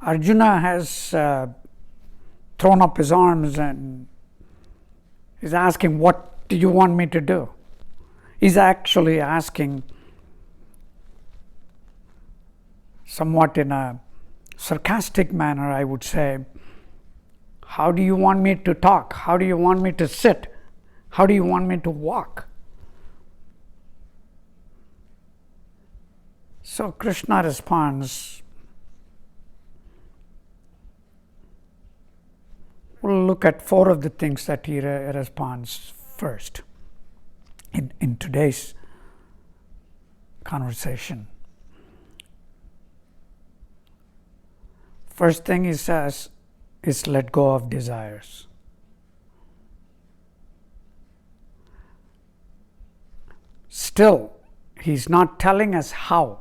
Arjuna has thrown up his arms and is asking, what do you want me to do? He's actually asking, somewhat in a sarcastic manner, I would say, how do you want me to talk? How do you want me to sit? How do you want me to walk? So Krishna responds. We'll look at 4 of the things that he responds first in today's conversation. First thing he says is let go of desires. Still, he's not telling us how,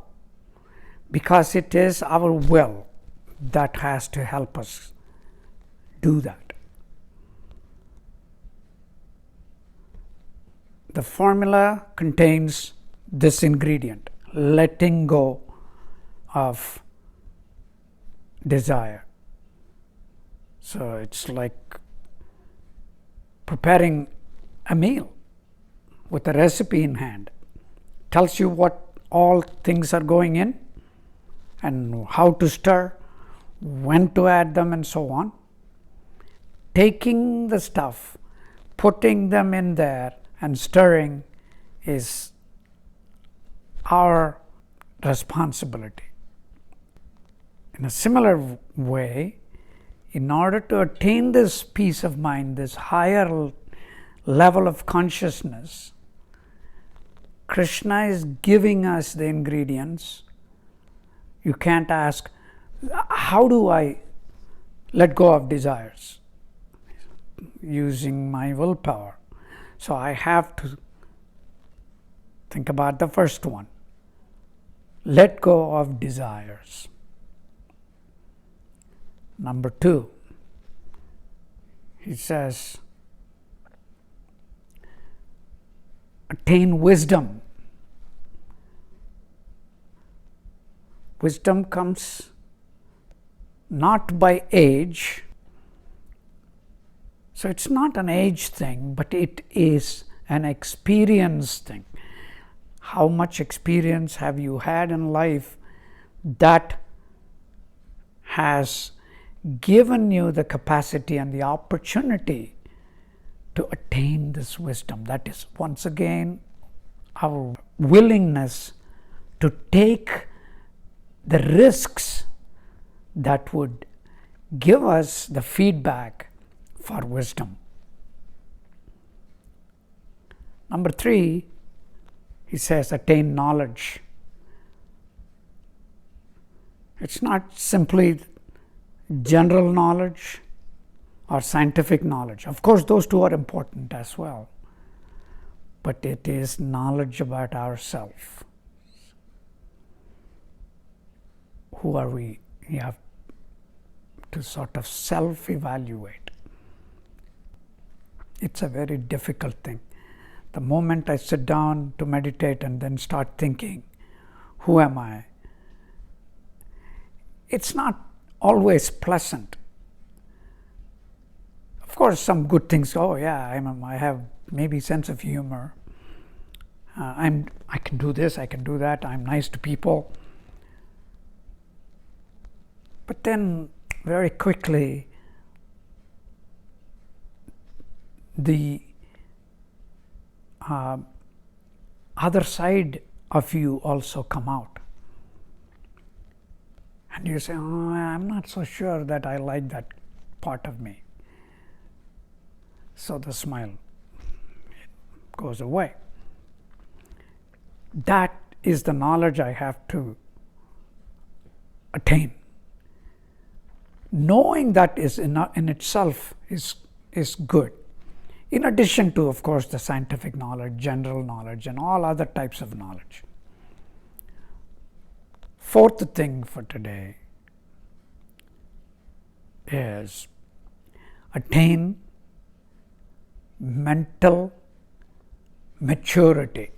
because it is our will that has to help us do that. The formula contains this ingredient: letting go of desire. So it's like preparing a meal with a recipe in hand. Tells you what all things are going in and how to stir, when to add them, and so on. Taking the stuff, putting them in there and stirring is our responsibility. In a similar way, in order to attain this peace of mind, this higher level of consciousness, Krishna is giving us the ingredients. You can't ask, how do I let go of desires? Using my willpower. So I have to think about the first one. Let go of desires. Number 2, he says, attain wisdom. Wisdom comes not by age. So it's not an age thing, but it is an experience thing. How much experience have you had in life that has given you the capacity and the opportunity to attain this wisdom? That is, once again, our willingness to take the risks that would give us the feedback for wisdom. Number 3, he says, attain knowledge. It's not simply general knowledge or scientific knowledge. Of course, those two are important as well. But it is knowledge about ourselves. Who are we? We have to sort of self-evaluate. It's a very difficult thing. The moment I sit down to meditate and then start thinking, who am I? It's not always pleasant. Of course, some good things. Oh yeah, I have maybe sense of humor. I can do this. I can do that. I'm nice to people. But then, very quickly, the other side of you also come out. And you say, oh, I'm not so sure that I like that part of me. So the smile goes away. That is the knowledge I have to attain. Knowing that is in itself is good. In addition to, of course, the scientific knowledge, general knowledge, and all other types of knowledge. Fourth thing for today is attain mental maturity.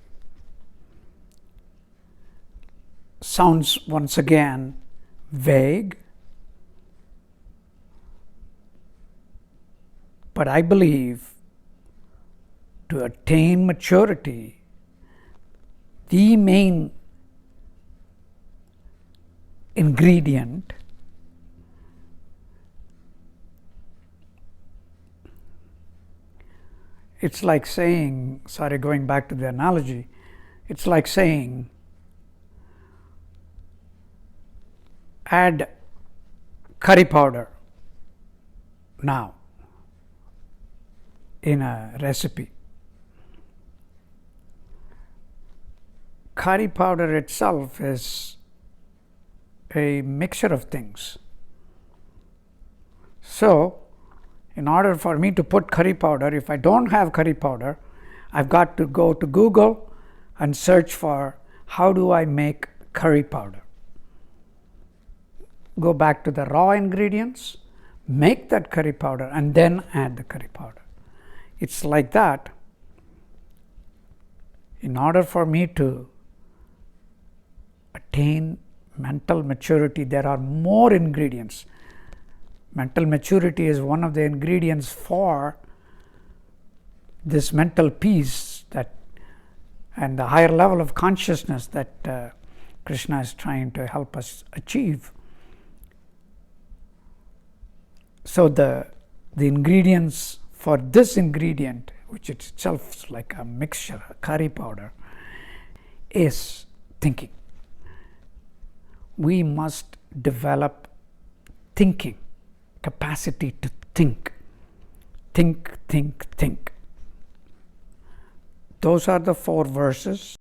sounds once again vague, but I believe to attain maturity, the main ingredient it's like saying, sorry, going back to the analogy, it's like saying add curry powder now in a recipe. Curry powder itself is a mixture of things. So, in order for me to put curry powder, if I don't have curry powder, I've got to go to Google and search for how do I make curry powder. Go back to the raw ingredients, make that curry powder, and then add the curry powder. It's like that. In order for me to attain mental maturity, there are more ingredients. Mental maturity is one of the ingredients for this mental peace that and the higher level of consciousness that Krishna is trying to help us achieve. So the ingredients for this ingredient, which itself is like a mixture, a curry powder, is thinking. We must develop thinking, capacity to think. Think, think, think. Those are the 4 verses.